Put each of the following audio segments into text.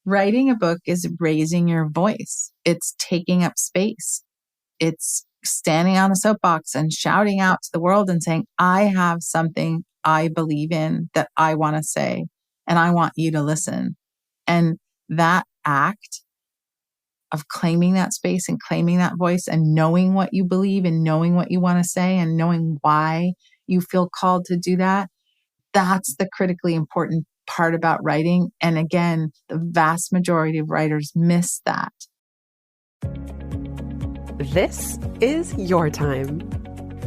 Writing a book is raising your voice. It's taking up space. It's standing on a soapbox and shouting out to the world and saying, I have something I believe in that I want to say, and I want you to listen. And that act of claiming that space and claiming that voice and knowing what you believe and knowing what you want to say and knowing why you feel called to do that, that's the critically important part about writing. And again, the vast majority of writers miss that. This is your time.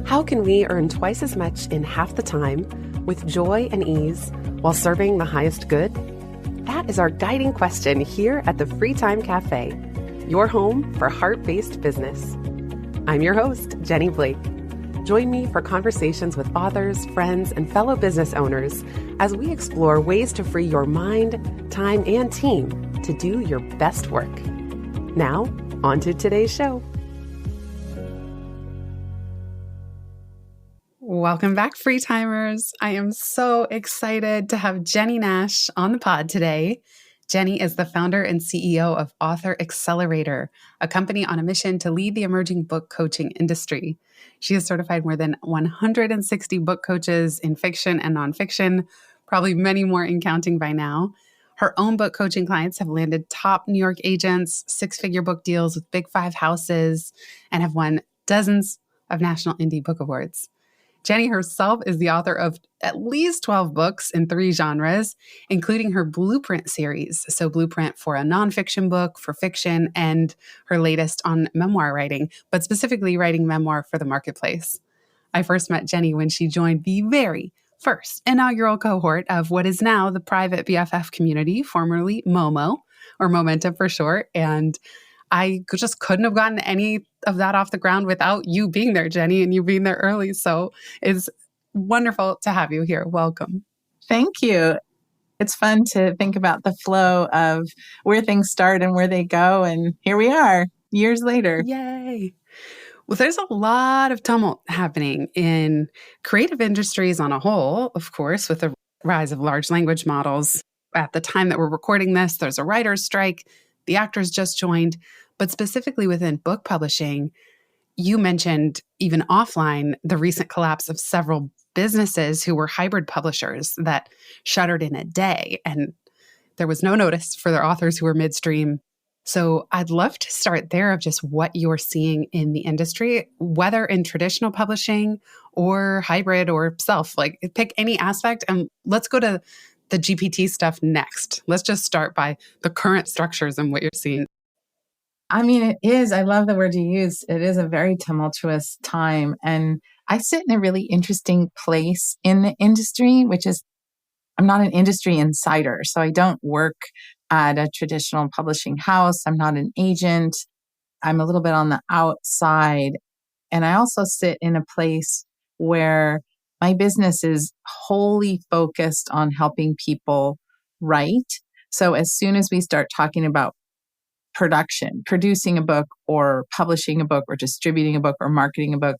How can we earn twice as much in half the time with joy and ease while serving the highest good? That is our guiding question here at the Free Time Cafe, your home for heart-based business. I'm your host, Jennie Blake. Join me for conversations with authors, friends, and fellow business owners as we explore ways to free your mind, time, and team to do your best work. Now, on to today's show. Welcome back, Free Timers. I am so excited to have Jennie Nash on the pod today. Jennie is the founder and CEO of Author Accelerator, a company on a mission to lead the emerging book coaching industry. She has certified more than 160 book coaches in fiction and nonfiction, probably many more in counting by now. Her own book coaching clients have landed top New York agents, six-figure book deals with Big Five houses, and have won dozens of National Indie Book Awards. Jennie herself is the author of at least 12 books in 3 genres, including her Blueprint series. So Blueprint for a nonfiction book, for fiction, and her latest on memoir writing, but specifically writing memoir for the marketplace. I first met Jennie when she joined the very first inaugural cohort of what is now the private BFF community, formerly MOMO, or Momentum for short, and I just couldn't have gotten any of that off the ground without you being there, Jennie, and you being there early. So it's wonderful to have you here. Welcome. Thank you. It's fun to think about the flow of where things start and where they go. And here we are, years later. Yay. Well, there's a lot of tumult happening in creative industries on a whole, of course, with the rise of large language models. At the time that we're recording this, there's a writer's strike. The actors just joined, but specifically within book publishing, you mentioned even offline the recent collapse of several businesses who were hybrid publishers that shuttered in a day, and there was no notice for their authors who were midstream. So I'd love to start there of just what you're seeing in the industry, whether in traditional publishing or hybrid or self, like pick any aspect, and let's go to the GPT stuff next. Let's just start by the current structures and what you're seeing. I mean, it is. I love the word you use. It is a very tumultuous time. And I sit in a really interesting place in the industry, which is I'm not an industry insider. So I don't work at a traditional publishing house. I'm not an agent. I'm a little bit on the outside. And I also sit in a place where my business is wholly focused on helping people write. So as soon as we start talking about production, producing a book or publishing a book or distributing a book or marketing a book,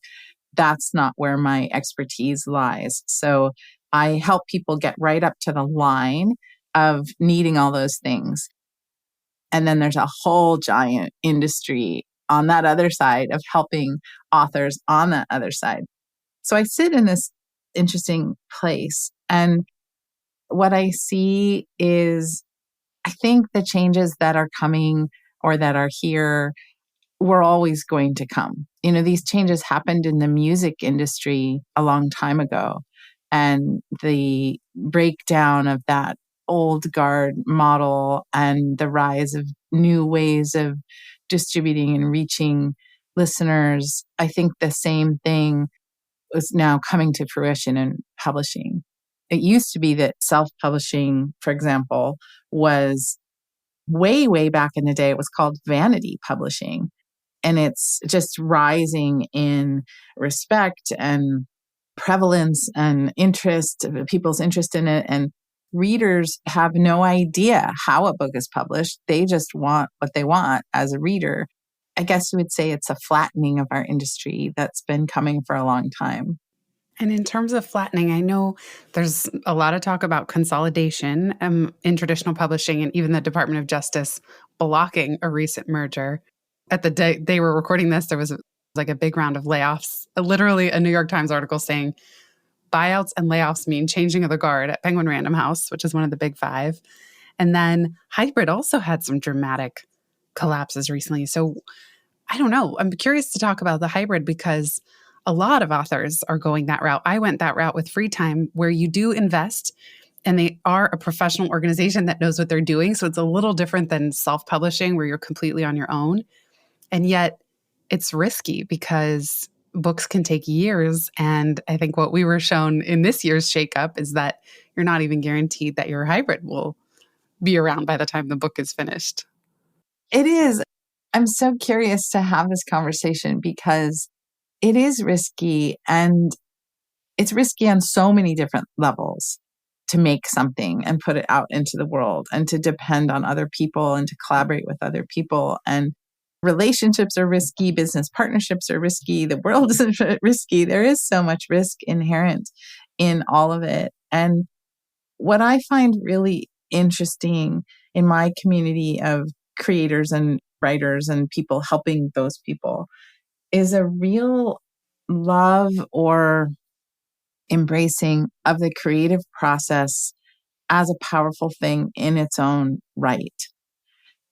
that's not where my expertise lies. So I help people get right up to the line of needing all those things. And then there's a whole giant industry on that other side of helping authors on that other side. So I sit in this interesting place. And what I see is, I think the changes that are coming or that are here were always going to come. You know, these changes happened in the music industry a long time ago. And the breakdown of that old guard model and the rise of new ways of distributing and reaching listeners, I think the same thing is now coming to fruition in publishing. It used to be that self-publishing, for example, was way back in the day, it was called vanity publishing. And it's just rising in respect and prevalence and interest, people's interest in it. And readers have no idea how a book is published. They just want what they want as a reader. I guess you would say it's a flattening of our industry that's been coming for a long time. And in terms of flattening, I know there's a lot of talk about consolidation in traditional publishing, and even the Department of Justice blocking a recent merger. At the day they were recording this, there was like a big round of layoffs. Literally, a New York Times article saying buyouts and layoffs mean changing of the guard at Penguin Random House, which is one of the big five. And then Hybrid also had some dramatic collapses recently. So I don't know. I'm curious to talk about the Hybrid because a lot of authors are going that route. I went that route with Free Time, where you do invest and they are a professional organization that knows what they're doing. So it's a little different than self-publishing where you're completely on your own. And yet it's risky because books can take years. And I think what we were shown in this year's shakeup is that you're not even guaranteed that your hybrid will be around by the time the book is finished. It is. I'm so curious to have this conversation because it is risky, and it's risky on so many different levels to make something and put it out into the world and to depend on other people and to collaborate with other people. And relationships are risky, business partnerships are risky, the world is risky. There is so much risk inherent in all of it. And what I find really interesting in my community of creators and writers and people helping those people is a real love or embracing of the creative process as a powerful thing in its own right.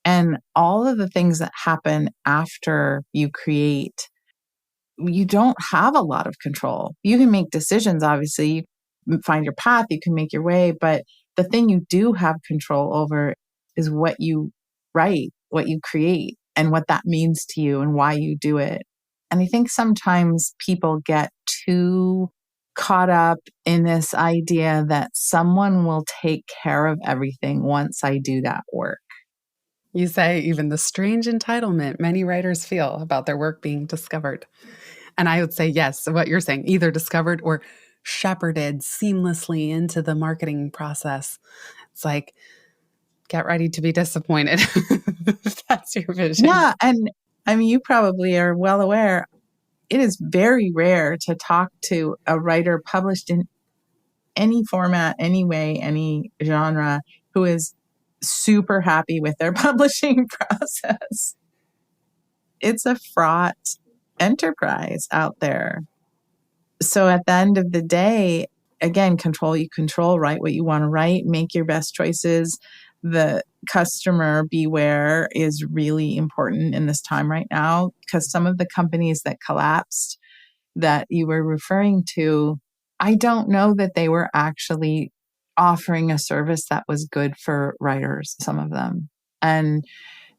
And all of the things that happen after you create, you don't have a lot of control. You can make decisions, obviously, you find your path, you can make your way, but the thing you do have control over is what you write, what you create, and what that means to you and why you do it. And I think sometimes people get too caught up in this idea that someone will take care of everything once I do that work. You say even the strange entitlement many writers feel about their work being discovered. And I would say, yes, what you're saying, either discovered or shepherded seamlessly into the marketing process. It's like, get ready to be disappointed. If that's your vision. Yeah. And I mean, you probably are well aware, it is very rare to talk to a writer published in any format, any way, any genre, who is super happy with their publishing process. It's a fraught enterprise out there. So at the end of the day, again, control you control, write what you want to write, make your best choices. The customer beware is really important in this time right now, because some of the companies that collapsed that you were referring to, I don't know that they were actually offering a service that was good for writers, some of them. And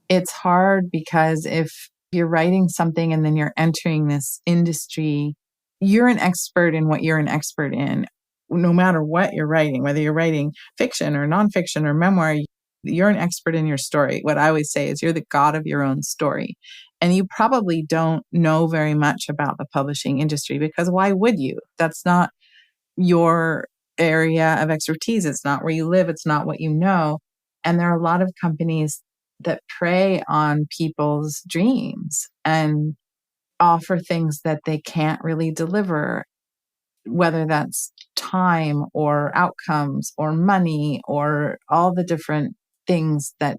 it's hard because if you're writing something and then you're entering this industry, you're an expert in what you're an expert in, no matter what you're writing, whether you're writing fiction or nonfiction or memoir, you're an expert in your story. What I always say is you're the god of your own story. And you probably don't know very much about the publishing industry, because why would you? That's not your area of expertise. It's not where you live. It's not what you know. And there are a lot of companies that prey on people's dreams and offer things that they can't really deliver, whether that's time or outcomes or money or all the different things that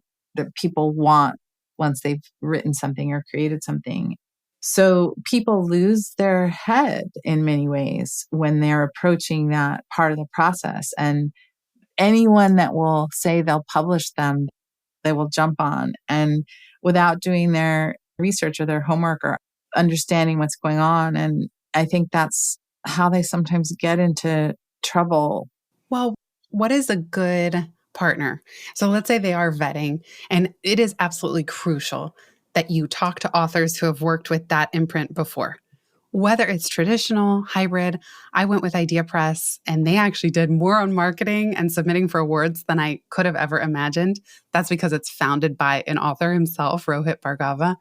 people want once they've written something or created something. So people lose their head in many ways when they're approaching that part of the process. And anyone that will say they'll publish them, they will jump on, and without doing their research or their homework or understanding what's going on. And I think that's how they sometimes get into trouble. Well, what is a good partner? So let's say they are vetting, and it is absolutely crucial that you talk to authors who have worked with that imprint before. Whether it's traditional, hybrid, I went with Idea Press, and they actually did more on marketing and submitting for awards than I could have ever imagined. That's because it's founded by an author himself, Rohit Bhargava.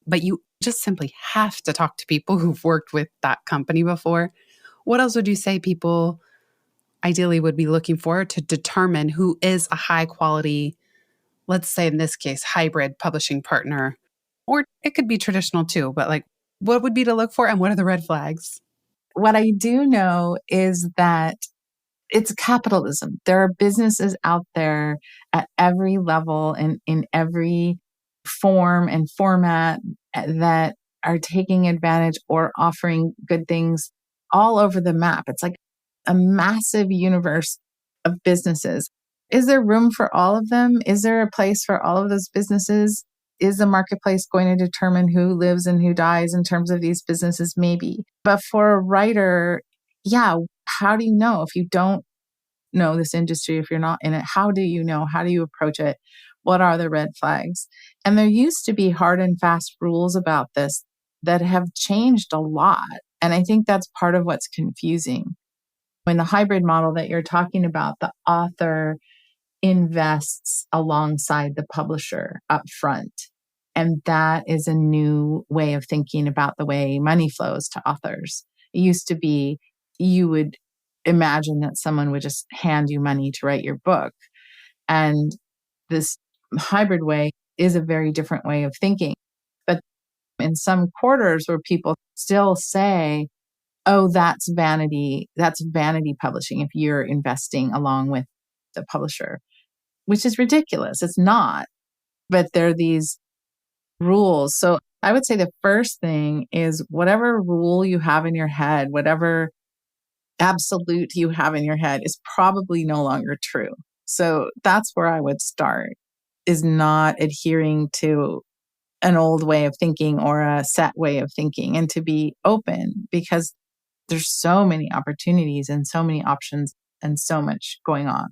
But you just simply have to talk to people who've worked with that company before. What else would you say people ideally would be looking for to determine who is a high quality, let's say in this case, hybrid publishing partner? Or it could be traditional too, but like, what would be to look for and what are the red flags? what I do know is that it's capitalism. There are businesses out there at every level and in every form and format that are taking advantage or offering good things all over the map. It's like a massive universe of businesses. Is there room for all of them? Is there a place for all of those businesses? Is the marketplace going to determine who lives and who dies in terms of these businesses? Maybe. But for a writer, yeah, how do you know if you don't know this industry, if you're not in it? How do you know? How do you approach it? What are the red flags? And there used to be hard and fast rules about this that have changed a lot. And I think that's part of what's confusing. In the hybrid model that you're talking about, the author invests alongside the publisher up front. And that is a new way of thinking about the way money flows to authors. It used to be you would imagine that someone would just hand you money to write your book. And this hybrid way is a very different way of thinking. But in some quarters where people still say, oh, that's vanity publishing if you're investing along with the publisher, which is ridiculous. It's not, but there are these rules. So I would say the first thing is whatever rule you have in your head, whatever absolute you have in your head is probably no longer true. So that's where I would start, is not adhering to an old way of thinking or a set way of thinking, and to be open, because there's so many opportunities and so many options and so much going on.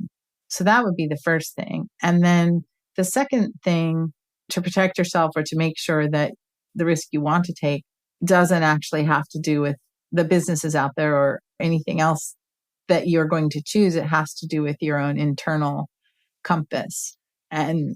So that would be the first thing. And then the second thing, to protect yourself or to make sure that the risk you want to take doesn't actually have to do with the businesses out there or anything else that you're going to choose. It has to do with your own internal compass. And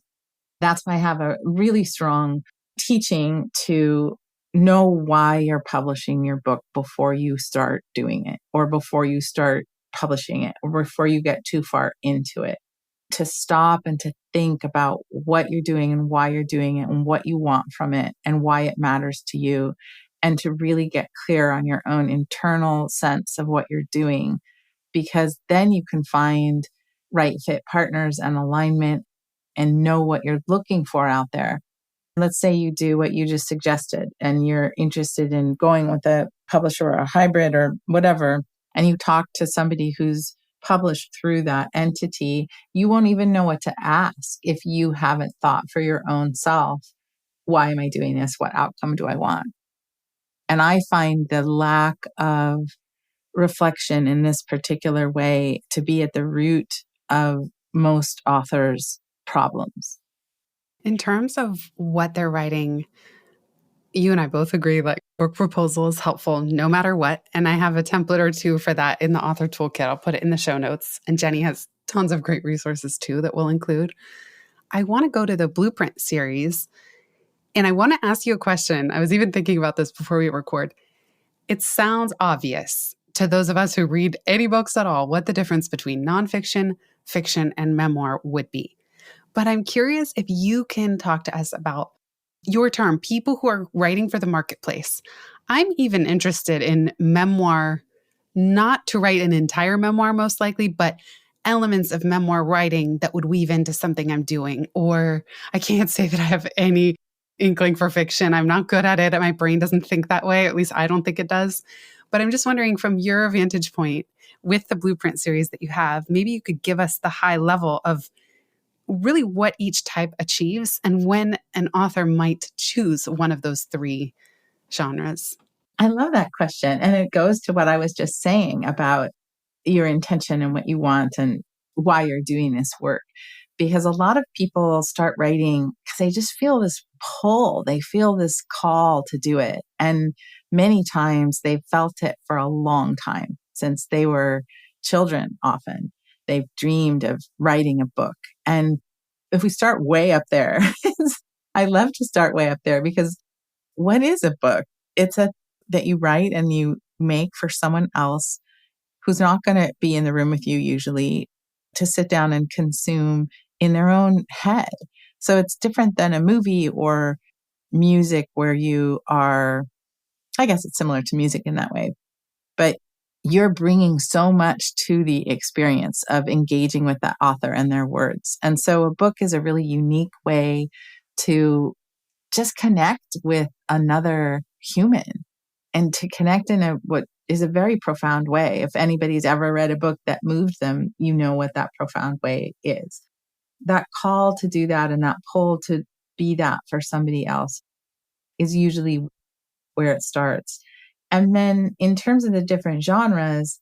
that's why I have a really strong teaching to know why you're publishing your book before you start doing it, or before you start publishing it, or before you get too far into it. To stop and to think about what you're doing and why you're doing it and what you want from it and why it matters to you, and to really get clear on your own internal sense of what you're doing, because then you can find right fit partners and alignment and know what you're looking for out there. Let's say you do what you just suggested and you're interested in going with a publisher or a hybrid or whatever, and you talk to somebody who's published through that entity. You won't even know what to ask if you haven't thought for your own self, why am I doing this? What outcome do I want? And I find the lack of reflection in this particular way to be at the root of most authors' problems. In terms of what they're writing, you and I both agree like book proposal is helpful no matter what. And I have a template or two for that in the author toolkit. I'll put it in the show notes. And Jennie has tons of great resources too that we'll include. I want to go to the Blueprint series. And I want to ask you a question. I was even thinking about this before we record. It sounds obvious to those of us who read any books at all what the difference between nonfiction, fiction, and memoir would be. But I'm curious if you can talk to us about your term, people who are writing for the marketplace. I'm even interested in memoir, not to write an entire memoir most likely, but elements of memoir writing that would weave into something I'm doing. Or I can't say that I have any inkling for fiction. I'm not good at it. My brain doesn't think that way. At least I don't think it does. But I'm just wondering, from your vantage point with the Blueprint series that you have, maybe you could give us the high level of really what each type achieves and when an author might choose one of those three genres. I love that question. And it goes to what I was just saying about your intention and what you want and why you're doing this work. Because a lot of people start writing because they just feel this pull, they feel this call to do it. And many times they've felt it for a long time, since they were children often. They've dreamed of writing a book. And if we start way up there, I love to start way up there, because what is a book? It's a that you write and you make for someone else who's not going to be in the room with you usually, to sit down and consume in their own head. So it's different than a movie or music where you are, I guess it's similar to music in that way. but you're bringing so much to the experience of engaging with that author and their words. And so a book is a really unique way to just connect with another human and to connect in what is a very profound way. If anybody's ever read a book that moved them, you know what that profound way is. That call to do that and that pull to be that for somebody else is usually where it starts. And then in terms of the different genres,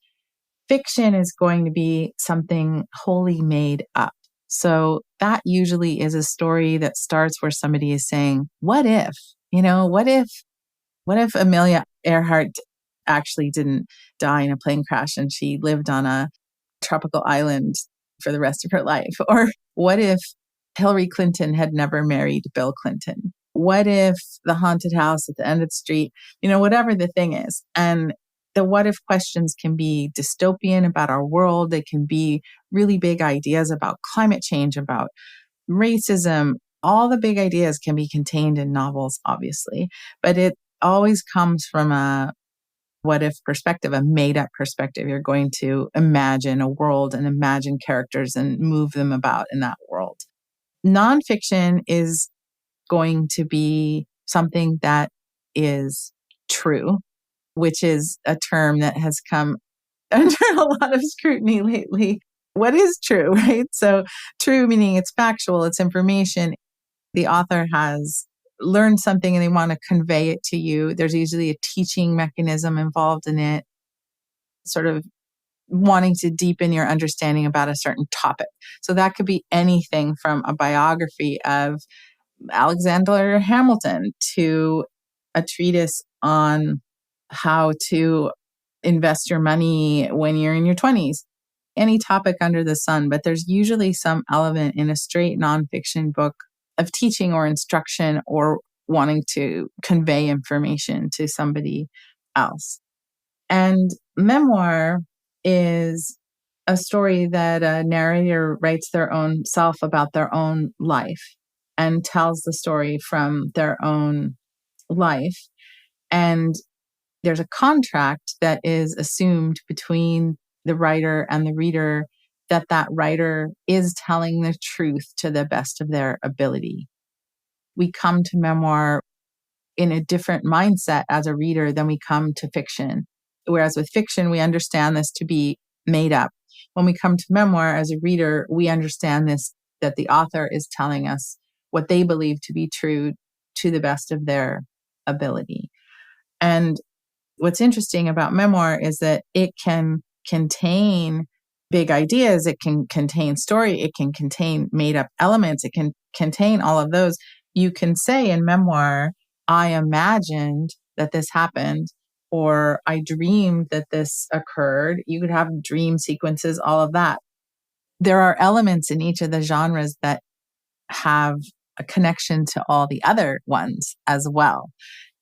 fiction is going to be something wholly made up. So that usually is a story that starts where somebody is saying, what if, what if Amelia Earhart actually didn't die in a plane crash and she lived on a tropical island for the rest of her life? Or what if Hillary Clinton had never married Bill Clinton? What if the haunted house at the end of the street, whatever the thing is. And the what if questions can be dystopian about our world. They can be really big ideas about climate change, about racism. All the big ideas can be contained in novels, obviously, but it always comes from a what if perspective, a made up perspective. You're going to imagine a world and imagine characters and move them about in that world. Nonfiction is going to be something that is true, which is a term that has come under a lot of scrutiny lately. What is true, right? So true meaning it's factual, it's information. The author has learned something and they want to convey it to you. There's usually a teaching mechanism involved in it, sort of wanting to deepen your understanding about a certain topic. So that could be anything from a biography of Alexander Hamilton to a treatise on how to invest your money when you're in your 20s, any topic under the sun. But there's usually some element in a straight nonfiction book of teaching or instruction or wanting to convey information to somebody else. And memoir is a story that a narrator writes their own self about their own life and tells the story from their own life. And there's a contract that is assumed between the writer and the reader that that writer is telling the truth to the best of their ability. We come to memoir in a different mindset as a reader than we come to fiction. Whereas with fiction, we understand this to be made up. When we come to memoir as a reader, we understand this, that the author is telling us what they believe to be true to the best of their ability. And what's interesting about memoir is that it can contain big ideas, it can contain story, it can contain made up elements, it can contain all of those. You can say in memoir, I imagined that this happened, or I dreamed that this occurred. You could have dream sequences, all of that. There are elements in each of the genres that have a connection to all the other ones as well.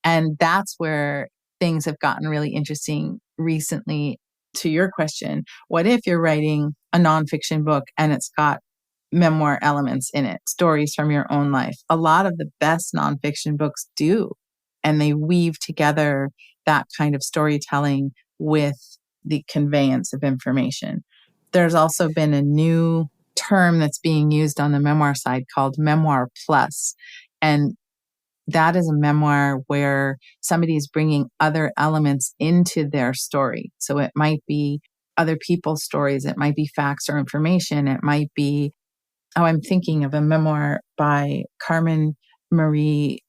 And that's where things have gotten really interesting recently. To your question, what if you're writing a nonfiction book and it's got memoir elements in it, stories from your own life? A lot of the best nonfiction books do. And they weave together that kind of storytelling with the conveyance of information. There's also been a new term that's being used on the memoir side called memoir plus. And that is a memoir where somebody is bringing other elements into their story. So it might be other people's stories. It might be facts or information. It might be, I'm thinking of a memoir by Carmen Marie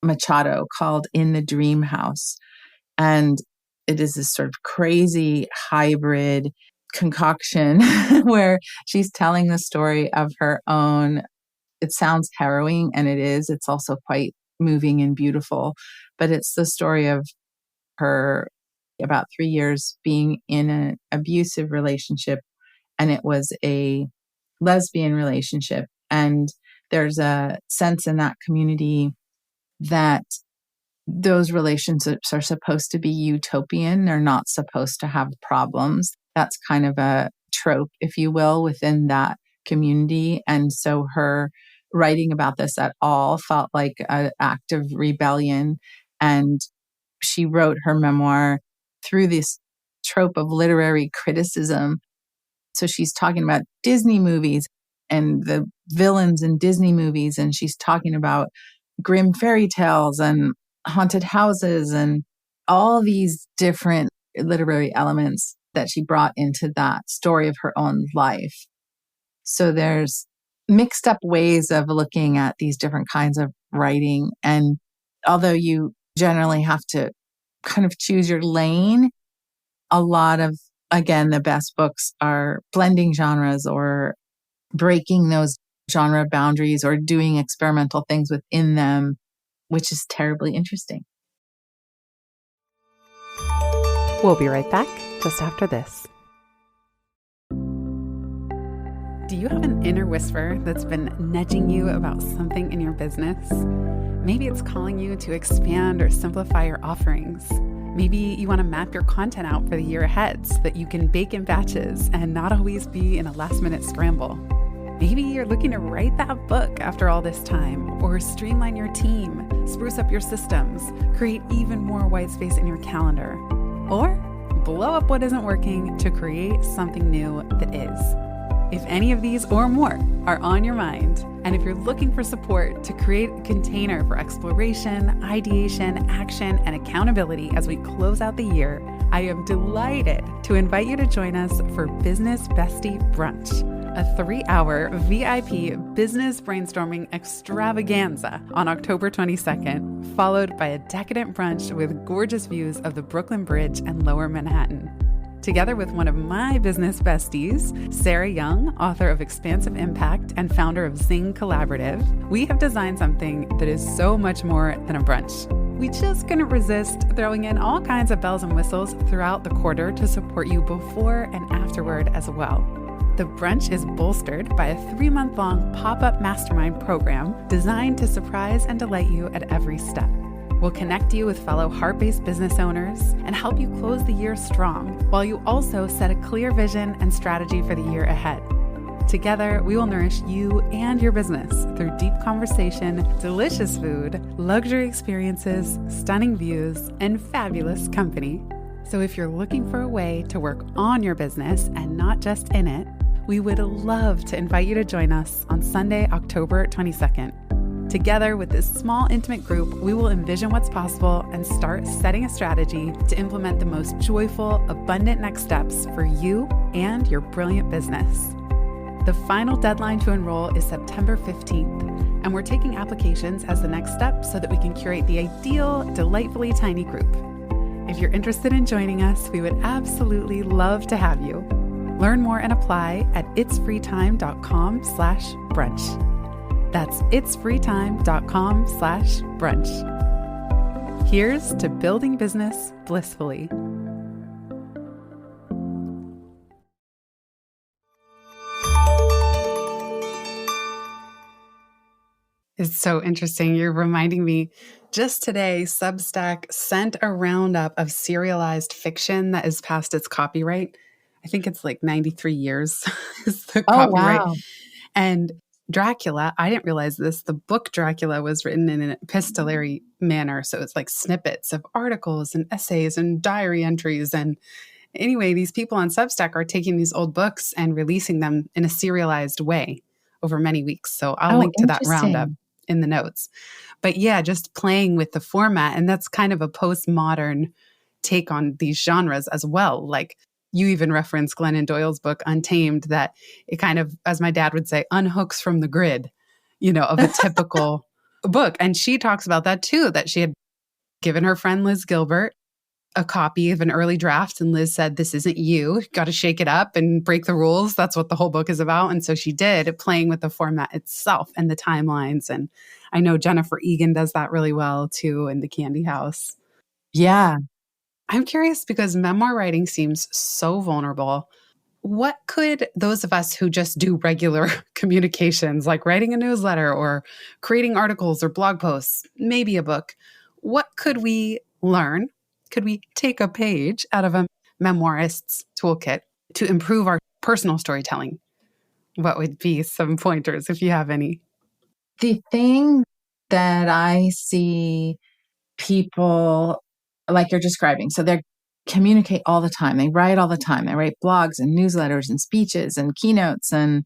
Machado called In the Dream House. And it is this sort of crazy hybrid concoction where she's telling the story of her own. It sounds harrowing, and it is. It's also quite moving and beautiful, but it's the story of her about 3 years being in an abusive relationship, and it was a lesbian relationship. And there's a sense in that community that those relationships are supposed to be utopian. They're not supposed to have problems. That's kind of a trope, if you will, within that community. And so her writing about this at all felt like an act of rebellion. And she wrote her memoir through this trope of literary criticism. So she's talking about Disney movies and the villains in Disney movies, and she's talking about grim fairy tales and haunted houses and all these different literary elements that she brought into that story of her own life. So there's mixed up ways of looking at these different kinds of writing. And although you generally have to kind of choose your lane, a lot of, again, the best books are blending genres or breaking those genre boundaries or doing experimental things within them, which is terribly interesting. We'll be right back just after this. Do you have an inner whisper that's been nudging you about something in your business? Maybe it's calling you to expand or simplify your offerings. Maybe you want to map your content out for the year ahead so that you can bake in batches and not always be in a last-minute scramble. Maybe you're looking to write that book after all this time, or streamline your team, spruce up your systems, create even more white space in your calendar, or blow up what isn't working to create something new that is. If any of these or more are on your mind, and if you're looking for support to create a container for exploration, ideation, action, and accountability as we close out the year, I am delighted to invite you to join us for Business Bestie Brunch, a 3-hour VIP business brainstorming extravaganza on October 22nd, followed by a decadent brunch with gorgeous views of the Brooklyn Bridge and Lower Manhattan. Together with one of my business besties, Sarah Young, author of Expansive Impact and founder of Zing Collaborative, we have designed something that is so much more than a brunch. We just couldn't resist throwing in all kinds of bells and whistles throughout the quarter to support you before and afterward as well. The brunch is bolstered by a 3-month-long pop-up mastermind program designed to surprise and delight you at every step. We'll connect you with fellow heart-based business owners and help you close the year strong, while you also set a clear vision and strategy for the year ahead. Together, we will nourish you and your business through deep conversation, delicious food, luxury experiences, stunning views, and fabulous company. So if you're looking for a way to work on your business and not just in it, we would love to invite you to join us on Sunday, October 22nd. Together with this small, intimate group, we will envision what's possible and start setting a strategy to implement the most joyful, abundant next steps for you and your brilliant business. The final deadline to enroll is September 15th, and we're taking applications as the next step so that we can curate the ideal, delightfully tiny group. If you're interested in joining us, we would absolutely love to have you. Learn more and apply at itsfreetime.com/brunch. That's itsfreetime.com/brunch. Here's to building business blissfully. It's so interesting. You're reminding me, just today, Substack sent a roundup of serialized fiction that is past its copyright. I think it's like 93 years is the copyright. Wow. And Dracula, I didn't realize this, the book Dracula was written in an epistolary manner. So it's like snippets of articles and essays and diary entries. And anyway, these people on Substack are taking these old books and releasing them in a serialized way over many weeks. So I'll link to that roundup in the notes. But yeah, just playing with the format. And that's kind of a postmodern take on these genres as well. Like, you even referenced Glennon Doyle's book, Untamed, that it kind of, as my dad would say, unhooks from the grid, of a typical book. And she talks about that too, that she had given her friend Liz Gilbert a copy of an early draft. And Liz said, this isn't you, got to shake it up and break the rules. That's what the whole book is about. And so she did, playing with the format itself and the timelines. And I know Jennifer Egan does that really well too in The Candy House. Yeah. I'm curious because memoir writing seems so vulnerable. What could those of us who just do regular communications, like writing a newsletter or creating articles or blog posts, maybe a book, what could we learn? Could we take a page out of a memoirist's toolkit to improve our personal storytelling? What would be some pointers if you have any? The thing that I see people like you're describing, so they're communicate all the time. They write all the time. They write blogs and newsletters and speeches and keynotes, and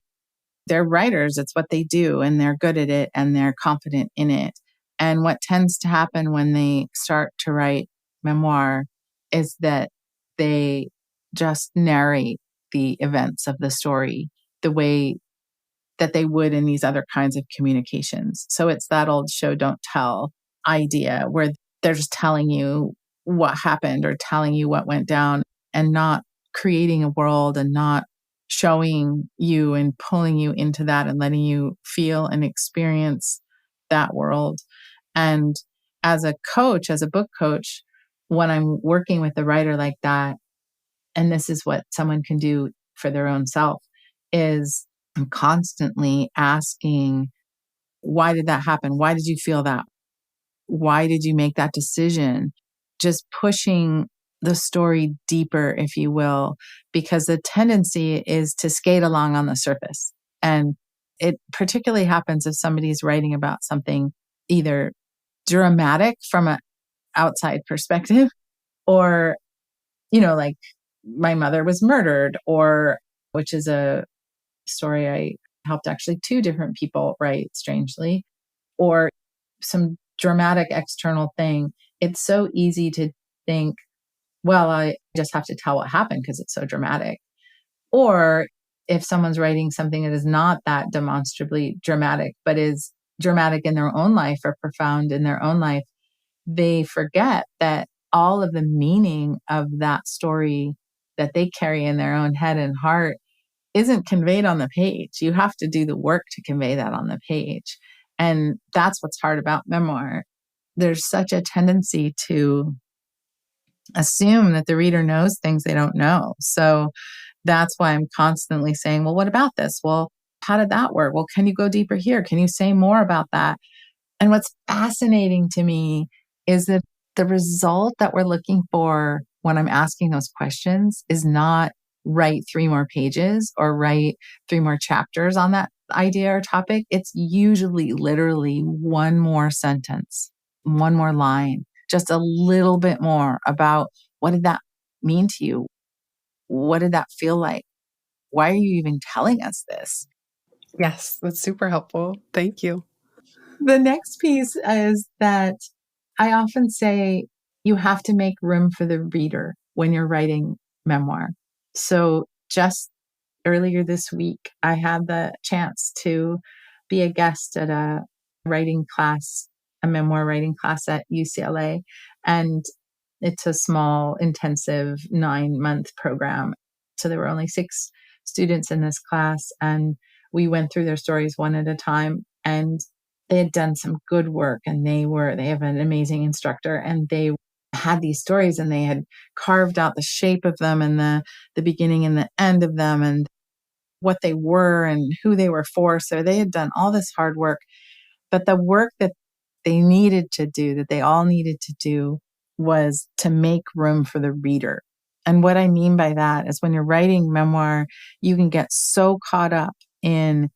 they're writers. It's what they do, and they're good at it, and they're confident in it. And what tends to happen when they start to write memoir is that they just narrate the events of the story the way that they would in these other kinds of communications. So it's that old show don't tell idea where they're just telling you what happened or telling you what went down and not creating a world and not showing you and pulling you into that and letting you feel and experience that world. And as a coach, as a book coach, when I'm working with a writer like that, and this is what someone can do for their own self, is I'm constantly asking, why did that happen? Why did you feel that? Why did you make that decision? Just pushing the story deeper, if you will, because the tendency is to skate along on the surface. And it particularly happens if somebody's writing about something either dramatic from an outside perspective or, like my mother was murdered, or which is a story I helped actually two different people write, strangely, or some dramatic external thing. It's so easy to think, well, I just have to tell what happened because it's so dramatic. Or if someone's writing something that is not that demonstrably dramatic, but is dramatic in their own life or profound in their own life, they forget that all of the meaning of that story that they carry in their own head and heart isn't conveyed on the page. You have to do the work to convey that on the page. And that's what's hard about memoir. There's such a tendency to assume that the reader knows things they don't know. So that's why I'm constantly saying, well, what about this? Well, how did that work? Well, can you go deeper here? Can you say more about that? And what's fascinating to me is that the result that we're looking for when I'm asking those questions is not write 3 more pages or write 3 more chapters on that idea or topic. It's usually literally 1 more sentence, 1 more line, just a little bit more about what did that mean to you? What did that feel like? Why are you even telling us this? Yes, that's super helpful. Thank you. The next piece is that I often say you have to make room for the reader when you're writing memoir. So just earlier this week, I had the chance to be a guest at a writing class, a memoir writing class at UCLA. And it's a small, intensive 9-month program. So there were only 6 students in this class, and we went through their stories one at a time. And they had done some good work, and they have an amazing instructor, and they had these stories, and they had carved out the shape of them and the beginning and the end of them and what they were and who they were for. So they had done all this hard work, but the work that they needed to do, that they all needed to do, was to make room for the reader. And what I mean by that is when you're writing memoir, you can get so caught up in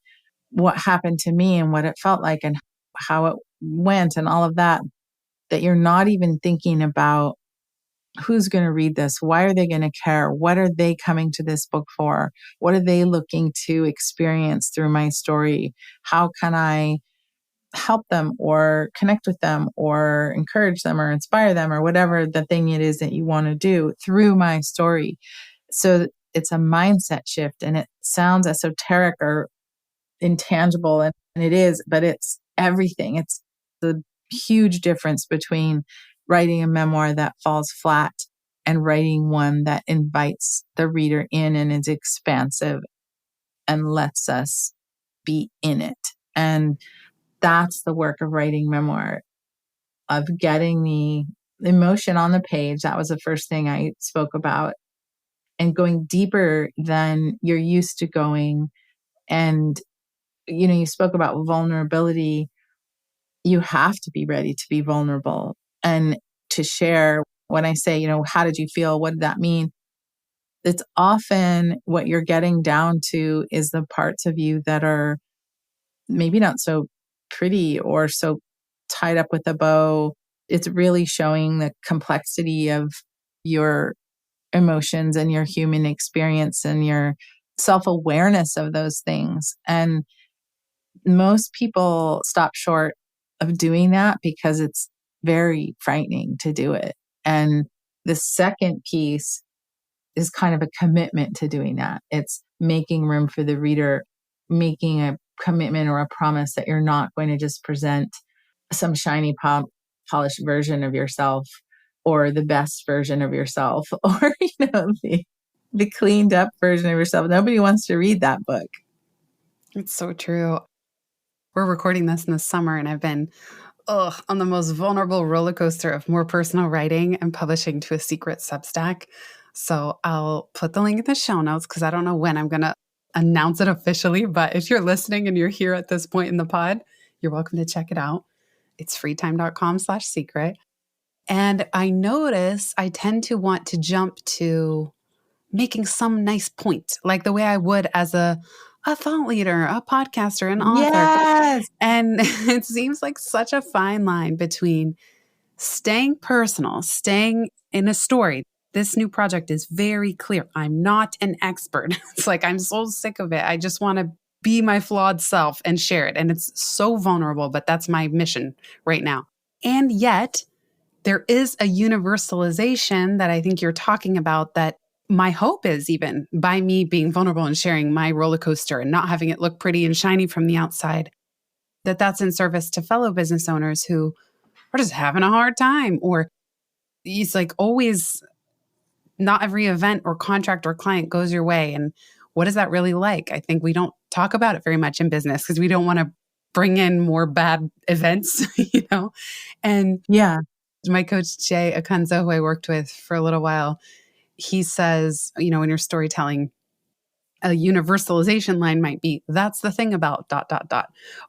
what happened to me and what it felt like and how it went and all of that, that you're not even thinking about who's going to read this? Why are they going to care? What are they coming to this book for? What are they looking to experience through my story? How can I help them or connect with them or encourage them or inspire them or whatever the thing it is that you want to do through my story? So it's a mindset shift, and it sounds esoteric or intangible, and it is, but it's everything. It's the huge difference between writing a memoir that falls flat and writing one that invites the reader in and is expansive and lets us be in it. And that's the work of writing memoir, of getting the emotion on the page. That was the first thing I spoke about, and going deeper than you're used to going. And you spoke about vulnerability. You have to be ready to be vulnerable and to share. When I say, how did you feel? What did that mean? It's often what you're getting down to is the parts of you that are maybe not so pretty or so tied up with a bow. It's really showing the complexity of your emotions and your human experience and your self-awareness of those things. And most people stop short of doing that because it's very frightening to do it. And the second piece is kind of a commitment to doing that. It's making room for the reader, making a commitment or a promise that you're not going to just present some shiny polished version of yourself or the best version of yourself or, the cleaned up version of yourself. Nobody wants to read that book. It's so true. We're recording this in the summer, and I've been on the most vulnerable roller coaster of more personal writing and publishing to a secret Substack. So I'll put the link in the show notes because I don't know when I'm going to announce it officially. But if you're listening and you're here at this point in the pod, you're welcome to check it out. It's freetime.com/secret. And I notice I tend to want to jump to making some nice point, like the way I would as a thought leader, a podcaster, an author. Yes. And it seems like such a fine line between staying personal, staying in a story. This new project is very clear. I'm not an expert. It's like, I'm so sick of it. I just want to be my flawed self and share it. And it's so vulnerable, but that's my mission right now. And yet, there is a universalization that I think you're talking about that my hope is, even by me being vulnerable and sharing my roller coaster and not having it look pretty and shiny from the outside, that's in service to fellow business owners who are just having a hard time. Or it's like always, not every event or contract or client goes your way. And what is that really like? I think we don't talk about it very much in business because we don't want to bring in more bad events, And Yeah. my coach, Jay Akunzo, who I worked with for a little while, he says, in your storytelling, a universalization line might be, that's the thing about ...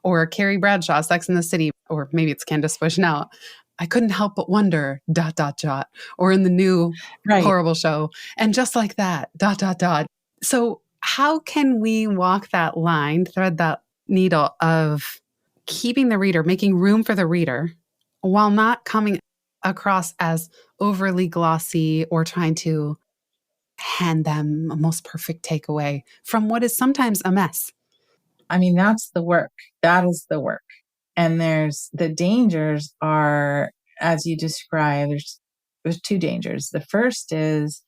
Or Carrie Bradshaw, Sex and the City, or maybe it's Candace Bush now, I couldn't help but wonder ... Or in the new Right. horrible show, and just like that ... So how can we walk that line, thread that needle of keeping the reader, making room for the reader, while not coming across as overly glossy or trying to hand them a most perfect takeaway from what is sometimes a mess? I mean, that's the work. That is the work. And there's the dangers are, as you described, there's two dangers. The first is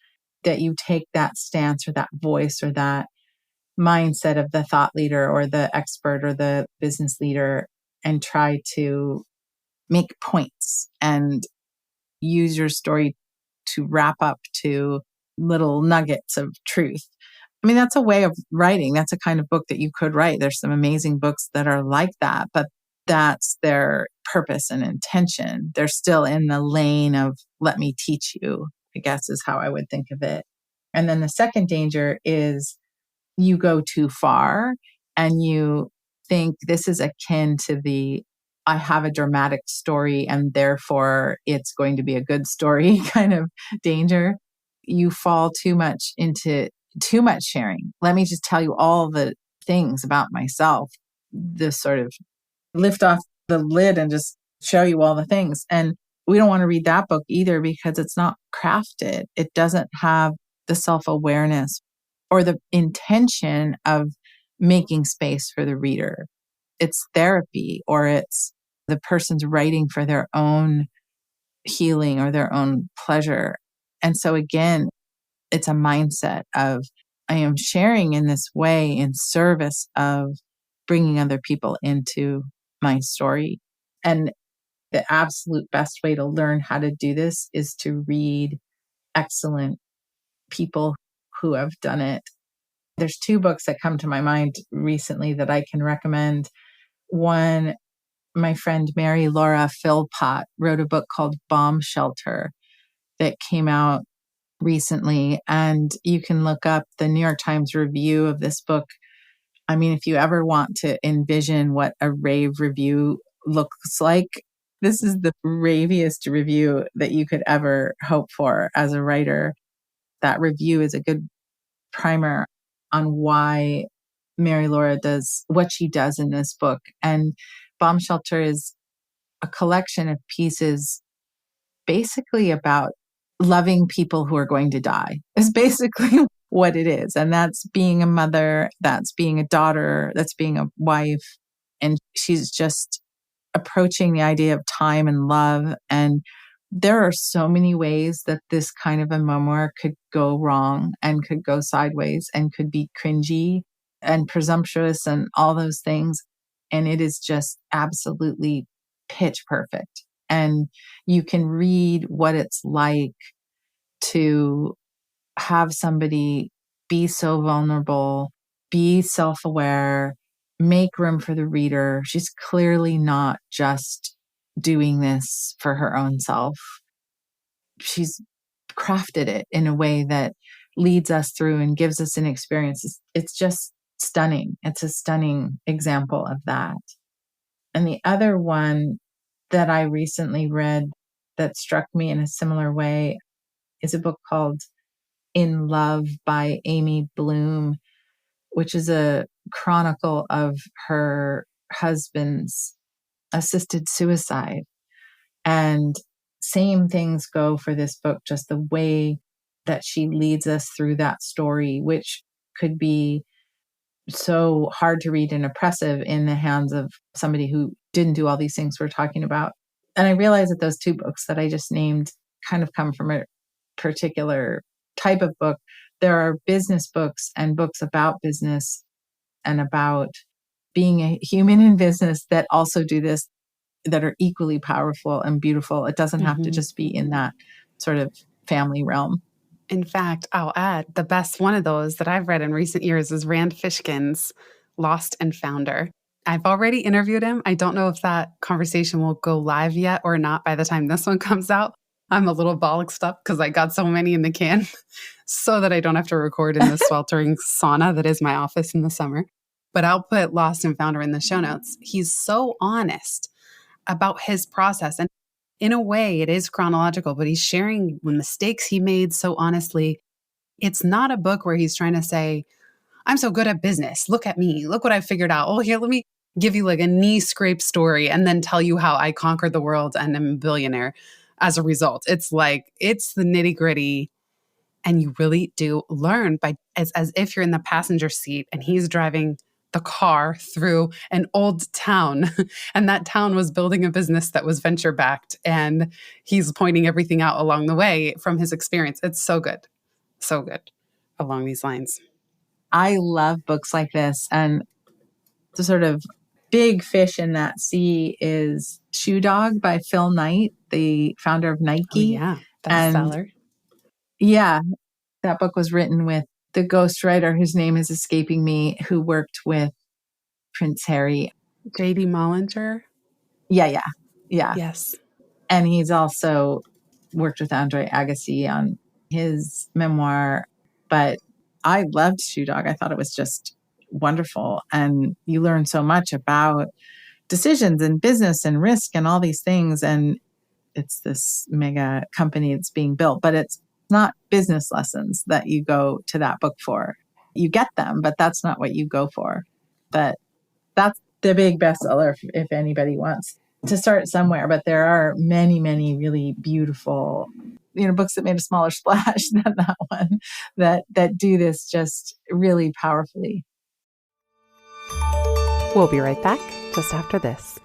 that you take that stance or that voice or that mindset of the thought leader or the expert or the business leader and try to make points and use your story to wrap up to little nuggets of truth. I mean, that's a way of writing. That's a kind of book that you could write. There's some amazing books that are like that, but that's their purpose and intention. They're still in the lane of, let me teach you, I guess is how I would think of it. And then the second danger is you go too far and you think this is akin to I have a dramatic story and therefore it's going to be a good story kind of danger. You fall too much into too much sharing. Let me just tell you all the things about myself, this sort of lift off the lid and just show you all the things. And we don't want to read that book either because it's not crafted. It doesn't have the self-awareness or the intention of making space for the reader. It's therapy, or it's the person's writing for their own healing or their own pleasure. And so again, it's a mindset of, I am sharing in this way in service of bringing other people into my story. And the absolute best way to learn how to do this is to read excellent people who have done it. There's two books that come to my mind recently that I can recommend. One, my friend Mary Laura Philpott wrote a book called Bomb Shelter that came out recently, and you can look up the New York Times review of this book. I mean, if you ever want to envision what a rave review looks like, this is the raviest review that you could ever hope for as a writer. That review is a good primer on why Mary Laura does what she does in this book. And Bomb Shelter is a collection of pieces basically about loving people who are going to die is basically what it is. And that's being a mother, that's being a daughter, that's being a wife. And she's just approaching the idea of time and love. And there are so many ways that this kind of a memoir could go wrong and could go sideways and could be cringy and presumptuous and all those things. And it is just absolutely pitch perfect. And you can read what it's like to have somebody be so vulnerable, be self aware, make room for the reader. She's clearly not just doing this for her own self. She's crafted it in a way that leads us through and gives us an experience. It's just stunning. It's a stunning example of that. And the other one that I recently read that struck me in a similar way is a book called In Love by Amy Bloom, which is a chronicle of her husband's assisted suicide. And same things go for this book, just the way that she leads us through that story, which could be so hard to read and oppressive in the hands of somebody who didn't do all these things we're talking about. And I realize that those two books that I just named kind of come from a particular type of book. There are business books and books about business and about being a human in business that also do this, that are equally powerful and beautiful. It doesn't have to just be in that sort of family realm. In fact, I'll add the best one of those that I've read in recent years is Rand Fishkin's Lost and Founder. I've already interviewed him. I don't know if that conversation will go live yet or not by the time this one comes out. I'm a little bollocksed up because I got so many in the can so that I don't have to record in the sweltering sauna that is my office in the summer. But I'll put Lost and Founder in the show notes. He's so honest about his process. And in a way, it is chronological, but he's sharing the mistakes he made so honestly. It's not a book where he's trying to say, I'm so good at business. Look at me. Look what I figured out. Oh, here, let me give you like a knee scrape story and then tell you how I conquered the world and am a billionaire as a result. It's like, it's the nitty gritty. And you really do learn by as if you're in the passenger seat and he's driving the car through an old town. And that town was building a business that was venture backed. And he's pointing everything out along the way from his experience. It's so good. So good along these lines. I love books like this. And the sort of big fish in that sea is Shoe Dog by Phil Knight, the founder of Nike. Oh, yeah. Bestseller. Yeah. That book was written with the ghostwriter whose name is escaping me, who worked with Prince Harry. J.D. Mollinger? Yeah. Yes. And he's also worked with Andre Agassi on his memoir. But I loved Shoe Dog. I thought it was just wonderful. And you learn so much about decisions and business and risk and all these things. And it's this mega company that's being built, but it's not business lessons that you go to that book for. You get them, but that's not what you go for. But that's the big bestseller if anybody wants to start somewhere. But there are many, many really beautiful, books that made a smaller splash than that one that do this just really powerfully. We'll be right back just after this.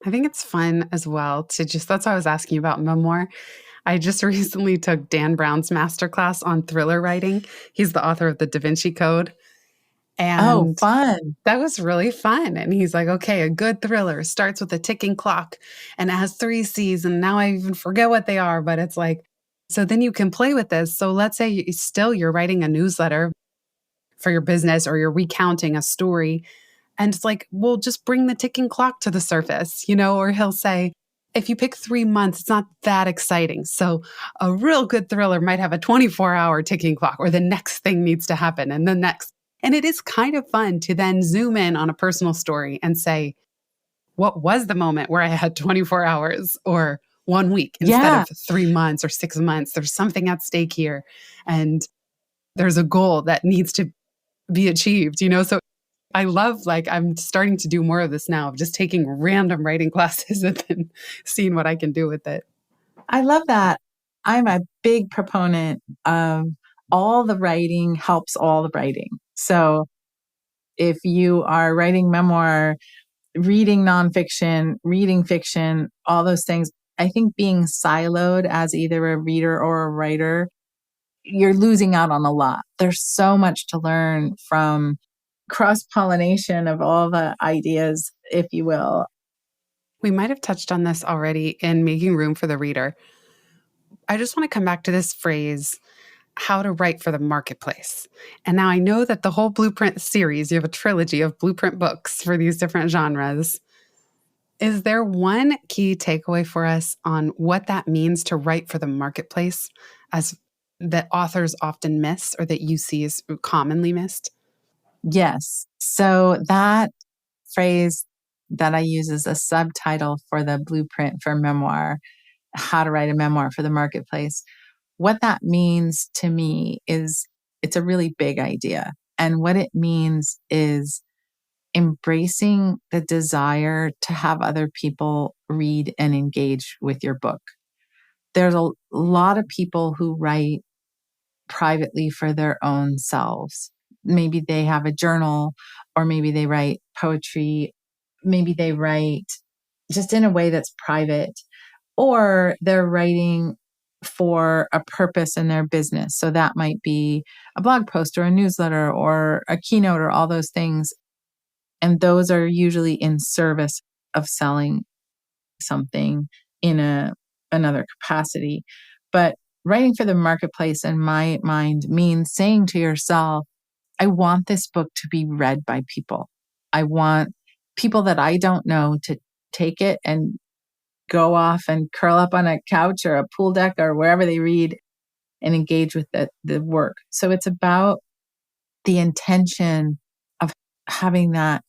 I think it's fun as well to that's why I was asking about memoir. I just recently took Dan Brown's masterclass on thriller writing. He's the author of The Da Vinci Code. And fun. That was really fun. And he's like, okay, a good thriller starts with a ticking clock and it has 3 C's. And now I even forget what they are, but it's like, so then you can play with this. So let's say you're writing a newsletter for your business or you're recounting a story. And it's like, well, just bring the ticking clock to the surface, or he'll say, if you pick 3 months, it's not that exciting. So a real good thriller might have a 24-hour ticking clock or the next thing needs to happen and the next. And it is kind of fun to then zoom in on a personal story and say, what was the moment where I had 24 hours or 1 week instead of 3 months or 6 months? There's something at stake here. And there's a goal that needs to be achieved, So I love, like, I'm starting to do more of this now, of just taking random writing classes and then seeing what I can do with it. I love that. I'm a big proponent of all the writing helps all the writing. So if you are writing memoir, reading nonfiction, reading fiction, all those things, I think being siloed as either a reader or a writer, you're losing out on a lot. There's so much to learn from cross pollination of all the ideas, if you will. We might have touched on this already in making room for the reader. I just want to come back to this phrase, how to write for the marketplace. And now I know that the whole Blueprint series, you have a trilogy of Blueprint books for these different genres. Is there one key takeaway for us on what that means to write for the marketplace, as that authors often miss or that you see is commonly missed? Yes. So that phrase that I use as a subtitle for the blueprint for memoir, how to write a memoir for the marketplace. What that means to me is it's a really big idea. And what it means is embracing the desire to have other people read and engage with your book. There's a lot of people who write privately for their own selves. Maybe they have a journal, or maybe they write poetry. Maybe they write just in a way that's private, or they're writing for a purpose in their business. So that might be a blog post or a newsletter or a keynote or all those things. And those are usually in service of selling something in another capacity. But writing for the marketplace, in my mind, means saying to yourself, I want this book to be read by people. I want people that I don't know to take it and go off and curl up on a couch or a pool deck or wherever they read and engage with the work. So it's about the intention of having that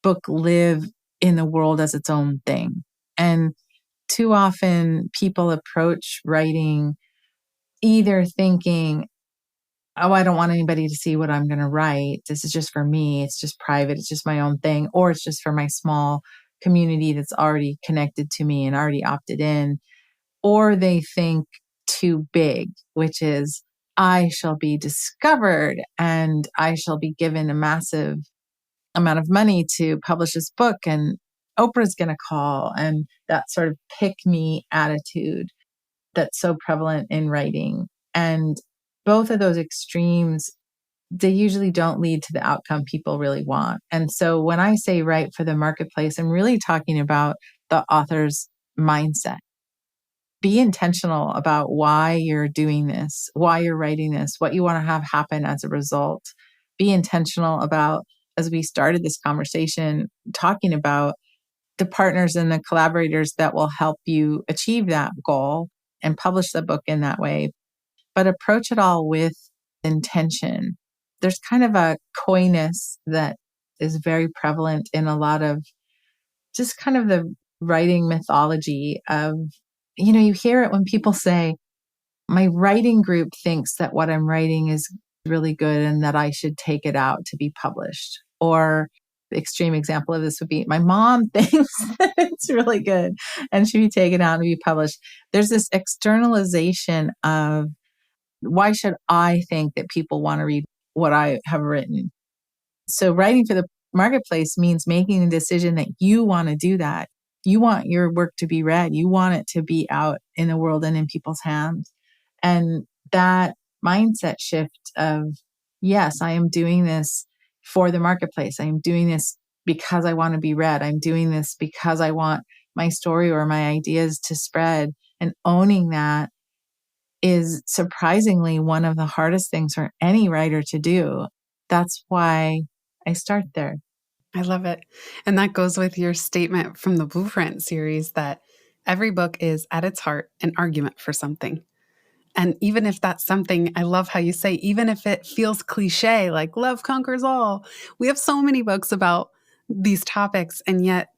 book live in the world as its own thing. And too often people approach writing either thinking, oh, I don't want anybody to see what I'm going to write. This is just for me. It's just private. It's just my own thing. Or it's just for my small community that's already connected to me and already opted in. Or they think too big, which is, I shall be discovered and I shall be given a massive amount of money to publish this book, and Oprah's going to call, and that sort of pick me attitude that's so prevalent in writing. And both of those extremes, they usually don't lead to the outcome people really want. And so when I say write for the marketplace, I'm really talking about the author's mindset. Be intentional about why you're doing this, why you're writing this, what you want to have happen as a result. Be intentional about, as we started this conversation, talking about the partners and the collaborators that will help you achieve that goal and publish the book in that way. But approach it all with intention. There's kind of a coyness that is very prevalent in a lot of just kind of the writing mythology of, you hear it when people say, my writing group thinks that what I'm writing is really good and that I should take it out to be published. Or the extreme example of this would be, my mom thinks that it's really good and should be taken out and be published. There's this externalization of, why should I think that people want to read what I have written? So writing for the marketplace means making the decision that you want to do that. You want your work to be read. You want it to be out in the world and in people's hands. And that mindset shift of, yes, I am doing this for the marketplace. I am doing this because I want to be read. I'm doing this because I want my story or my ideas to spread. And owning that is surprisingly one of the hardest things for any writer to do. That's why I start there. I love it. And that goes with your statement from the Blueprint series that every book is at its heart an argument for something. And even if that's something, I love how you say, even if it feels cliche, like love conquers all, we have so many books about these topics. And yet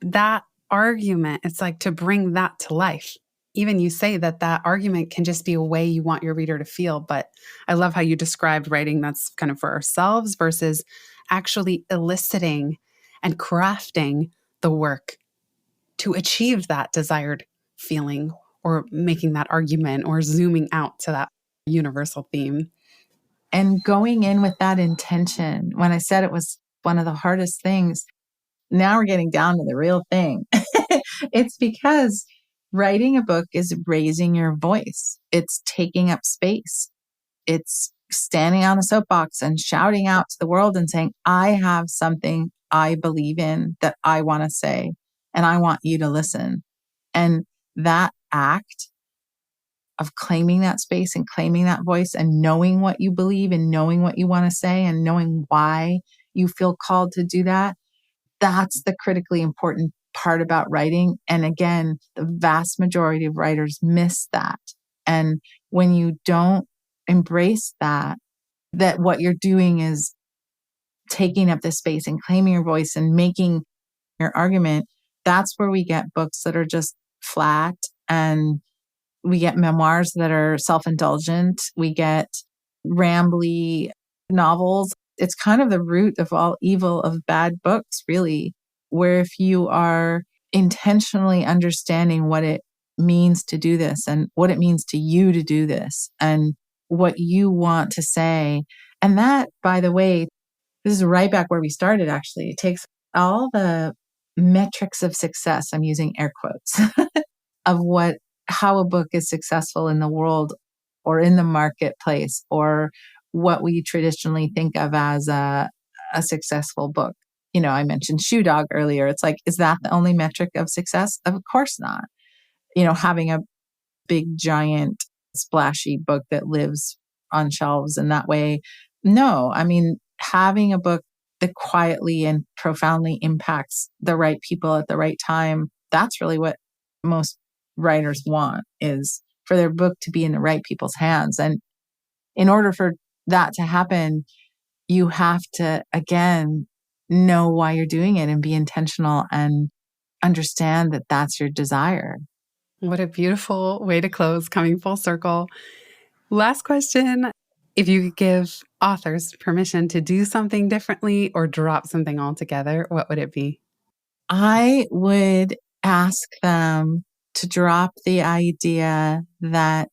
that argument, it's like to bring that to life. Even you say that that argument can just be a way you want your reader to feel. But I love how you described writing that's kind of for ourselves versus actually eliciting and crafting the work to achieve that desired feeling or making that argument or zooming out to that universal theme. And going in with that intention, when I said it was one of the hardest things, now we're getting down to the real thing. It's because writing a book is raising your voice. It's taking up space. It's standing on a soapbox and shouting out to the world and saying, I have something I believe in that I want to say, and I want you to listen. And that act of claiming that space and claiming that voice and knowing what you believe and knowing what you want to say and knowing why you feel called to do that, that's the critically important part about writing. And again, the vast majority of writers miss that. And when you don't embrace that what you're doing is taking up this space and claiming your voice and making your argument, that's where we get books that are just flat, and we get memoirs that are self-indulgent. We get rambly novels. It's kind of the root of all evil of bad books, really, where if you are intentionally understanding what it means to do this and what it means to you to do this and what you want to say. And that, by the way, this is right back where we started, actually. It takes all the metrics of success, I'm using air quotes, of how a book is successful in the world or in the marketplace or what we traditionally think of as a successful book. I mentioned Shoe Dog earlier. It's like, is that the only metric of success? Of course not. Having a big, giant, splashy book that lives on shelves in that way. No, I mean, having a book that quietly and profoundly impacts the right people at the right time, that's really what most writers want, is for their book to be in the right people's hands. And in order for that to happen, you have to, again, know why you're doing it and be intentional and understand that that's your desire. What a beautiful way to close, coming full circle. Last question. If you could give authors permission to do something differently or drop something altogether, what would it be? I would ask them to drop the idea that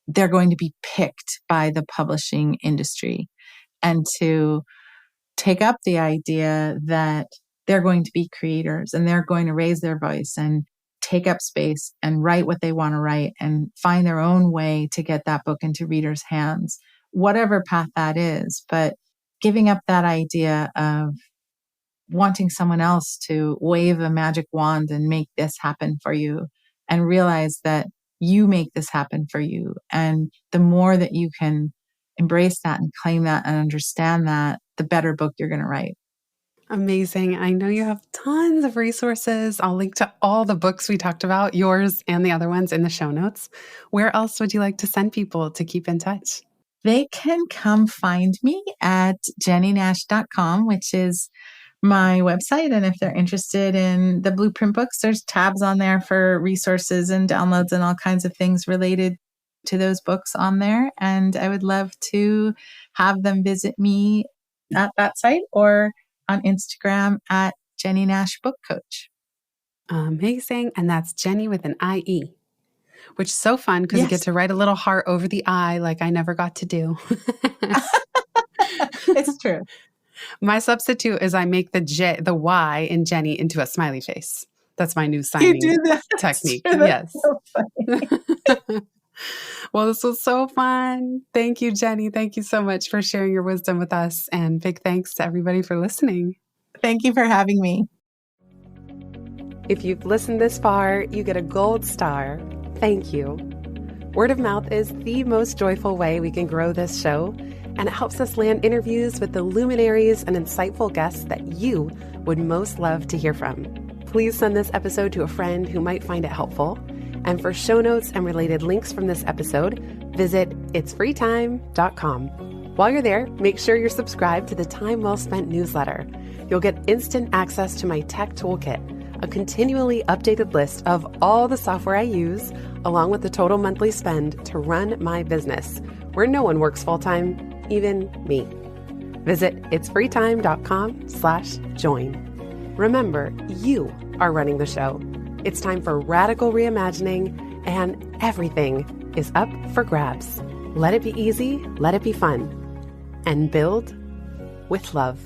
they're going to be picked by the publishing industry and to take up the idea that they're going to be creators and they're going to raise their voice and take up space and write what they want to write and find their own way to get that book into readers' hands, whatever path that is. But giving up that idea of wanting someone else to wave a magic wand and make this happen for you, and realize that you make this happen for you. And the more that you can embrace that and claim that and understand that, the better book you're going to write. Amazing. I know you have tons of resources. I'll link to all the books we talked about, yours and the other ones, in the show notes. Where else would you like to send people to keep in touch? They can come find me at jennienash.com, which is my website. And if they're interested in the Blueprint books, there's tabs on there for resources and downloads and all kinds of things related to those books on there. And I would love to have them visit me at that site or on Instagram at Jennie Nash Book Coach. Amazing. And that's Jennie with an I-E, which is so fun because you get to write a little heart over the I like I never got to do. It's true. My substitute is I make the Y in Jennie into a smiley face. That's my new signing technique. Yes. So funny. Well, this was so fun. Thank you, Jennie. Thank you so much for sharing your wisdom with us. And big thanks to everybody for listening. Thank you for having me. If you've listened this far, you get a gold star. Thank you. Word of mouth is the most joyful way we can grow this show, and it helps us land interviews with the luminaries and insightful guests that you would most love to hear from. Please send this episode to a friend who might find it helpful. And for show notes and related links from this episode, visit itsfreetime.com. While you're there, make sure you're subscribed to the Time Well Spent newsletter. You'll get instant access to my tech toolkit, a continually updated list of all the software I use, along with the total monthly spend to run my business, where no one works full-time, even me. Visit itsfreetime.com/join. Remember, you are running the show. It's time for radical reimagining, and everything is up for grabs. Let it be easy, let it be fun, and build with love.